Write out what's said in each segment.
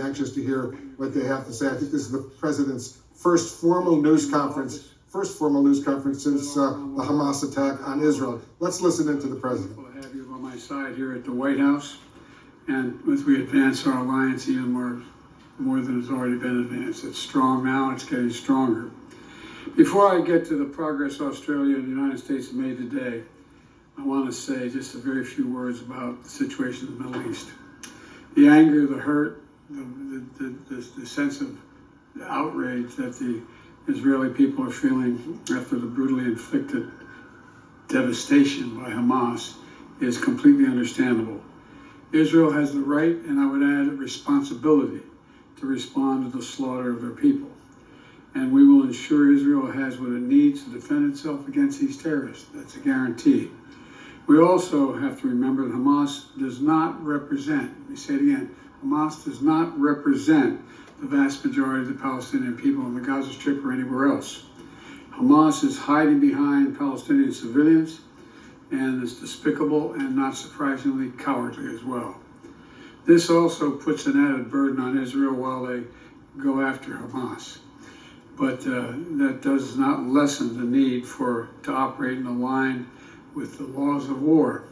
Anxious to hear what they have to say. I think this is the president's first formal news conference since the Hamas attack on Israel. Let's listen into the president. Wonderful to have you by my side here at the White House, and as we advance our alliance even more than has already been advanced. It's strong now, it's getting stronger. Before I get to the progress Australia and the United States have made today, I want to say just a very few words about the situation in the Middle East. The anger, the hurt, the sense of outrage that the Israeli people are feeling after the brutally inflicted devastation by Hamas is completely understandable. Israel has the right, and I would add a responsibility, to respond to the slaughter of their people. And we will ensure Israel has what it needs to defend itself against these terrorists. That's a guarantee. We also have to remember that Hamas does not represent, let me say it again, Hamas does not represent the vast majority of the Palestinian people on the Gaza Strip or anywhere else. Hamas is hiding behind Palestinian civilians, and is despicable and, not surprisingly, cowardly as well. This also puts an added burden on Israel while they go after Hamas. But that does not lessen the need to operate in line with the laws of war.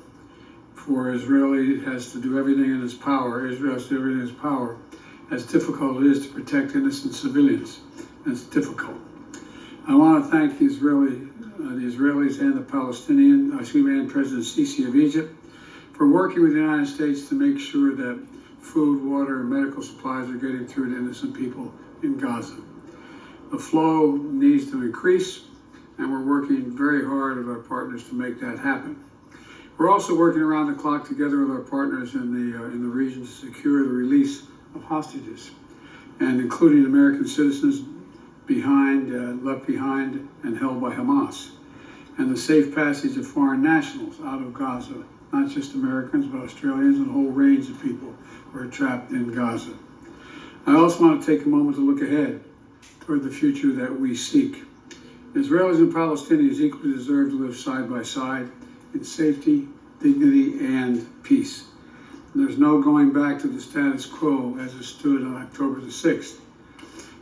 For Israel has to do everything in its power. Israel has to do everything in its power. As difficult it is to protect innocent civilians. It's difficult. I want to thank the Israelis and the and President Sisi of Egypt for working with the United States to make sure that food, water, and medical supplies are getting through to innocent people in Gaza. The flow needs to increase, and we're working very hard with our partners to make that happen. We're also working around the clock together with our partners in the region to secure the release of hostages, and including American citizens left behind and held by Hamas, and the safe passage of foreign nationals out of Gaza, not just Americans, but Australians and a whole range of people who are trapped in Gaza. I also want to take a moment to look ahead toward the future that we seek. Israelis and Palestinians equally deserve to live side by side in safety, dignity, and peace. There's no going back to the status quo as it stood on October the 6th.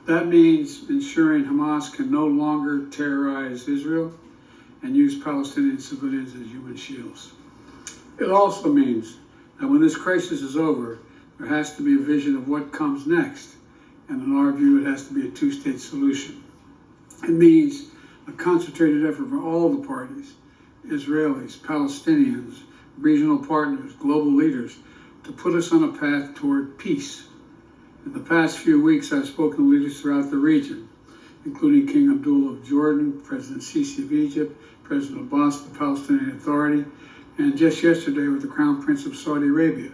That means ensuring Hamas can no longer terrorize Israel and use Palestinian civilians as human shields. It also means that when this crisis is over, there has to be a vision of what comes next. And in our view, it has to be a two-state solution. It means a concentrated effort from all the parties, Israelis, Palestinians, regional partners, global leaders, to put us on a path toward peace. In the past few weeks, I've spoken to leaders throughout the region, including King Abdullah of Jordan, President Sisi of Egypt, President Abbas of the Palestinian Authority, and just yesterday with the Crown Prince of Saudi Arabia,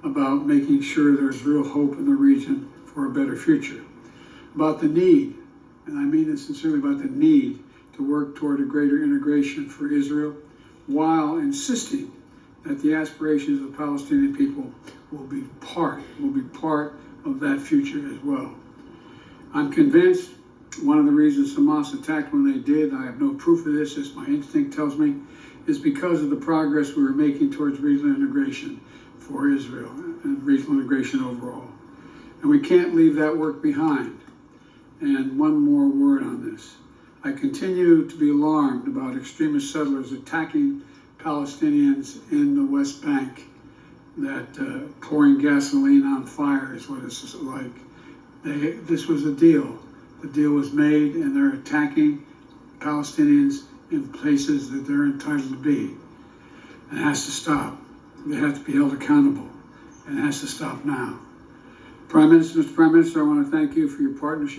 about making sure there's real hope in the region for a better future. About the need, and I mean this sincerely, about the need to work toward a greater integration for Israel, while insisting that the aspirations of the Palestinian people will be part of that future as well. I'm convinced one of the reasons Hamas attacked when they did, I have no proof of this, as my instinct tells me, is because of the progress we were making towards regional integration for Israel and regional integration overall. And we can't leave that work behind. And one more word on this. I continue to be alarmed about extremist settlers attacking Palestinians in the West Bank, that pouring gasoline on fire is what it's like. This was a deal. The deal was made, and they're attacking Palestinians in places that they're entitled to be. It has to stop. They have to be held accountable, and it has to stop now. Mr. Prime Minister, I want to thank you for your partnership.